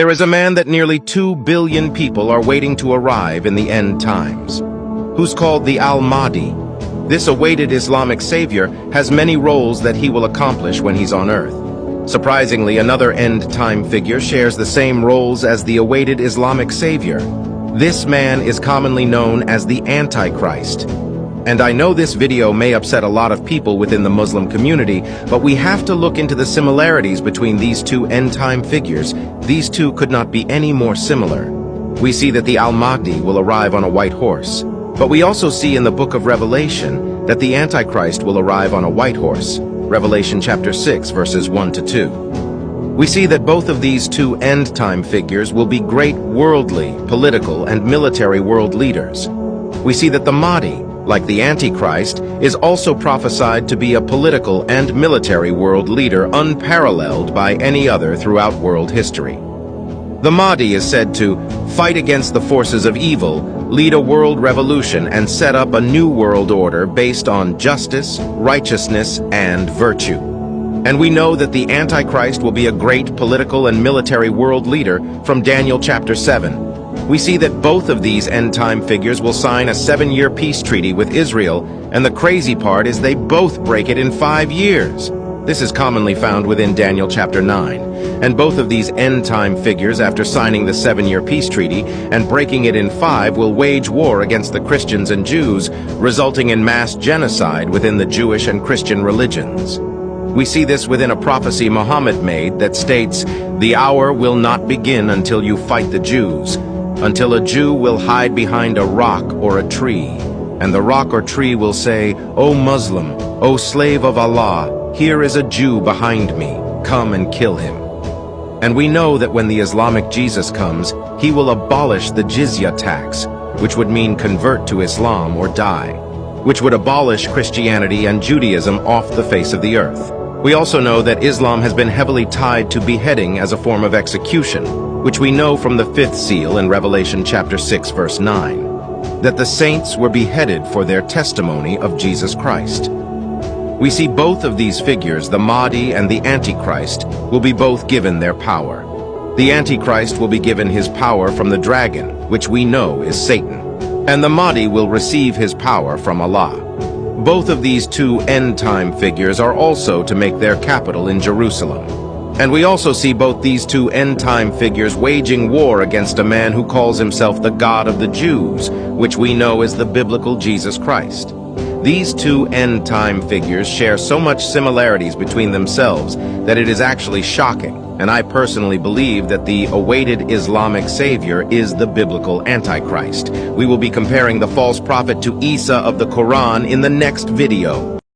There is a man that nearly 2 billion people are waiting to arrive in the end times, who's called the Mahdi. This awaited Islamic savior has many roles that he will accomplish when he's on earth. Surprisingly, another end-time figure shares the same roles as the awaited Islamic savior. This man is commonly known as the Antichrist. And I know this video may upset a lot of people within the Muslim community, but we have to look into the similarities between these two end-time figures. These two could not be any more similar. We see that the Mahdi will arrive on a white horse, but we also see in the book of Revelation that the Antichrist will arrive on a white horse. Revelation chapter 6, verses 1 to 2. We see that both of these two end-time figures will be great worldly, political, and military world leaders. We see that the Mahdi, like the Antichrist, is also prophesied to be a political and military world leader unparalleled by any other throughout world history. The Mahdi is said to fight against the forces of evil, lead a world revolution, and set up a new world order based on justice, righteousness, and virtue. And we know that the Antichrist will be a great political and military world leader from Daniel chapter 7. We see that both of these end-time figures will sign a 7-year peace treaty with Israel, and the crazy part is they both break it in 5 years. This is commonly found within Daniel chapter 9. And both of these end-time figures, after signing the 7-year peace treaty and breaking it in 5, will wage war against the Christians and Jews, resulting in mass genocide within the Jewish and Christian religions. We see this within a prophecy Muhammad made that states, "The hour will not begin until you fight the Jews, until a Jew will hide behind a rock or a tree, and the rock or tree will say, 'O Muslim, O slave of Allah, here is a Jew behind me, come and kill him.'" And we know that when the Islamic Jesus comes, he will abolish the jizya tax, which would mean convert to Islam or die, which would abolish Christianity and Judaism off the face of the earth. We also know that Islam has been heavily tied to beheading as a form of execution, which we know from the 5th seal in Revelation chapter 6, verse 9, that the saints were beheaded for their testimony of Jesus Christ. We see both of these figures, the Mahdi and the Antichrist, will be both given their power. The Antichrist will be given his power from the dragon, which we know is Satan, and the Mahdi will receive his power from Allah. Both of these two end-time figures are also to make their capital in Jerusalem. And we also see both these two end-time figures waging war against a man who calls himself the God of the Jews, which we know is the biblical Jesus Christ. These two end-time figures share so much similarities between themselves that it is actually shocking, and I personally believe that the awaited Islamic savior is the biblical Antichrist. We will be comparing the false prophet to Isa of the Quran in the next video.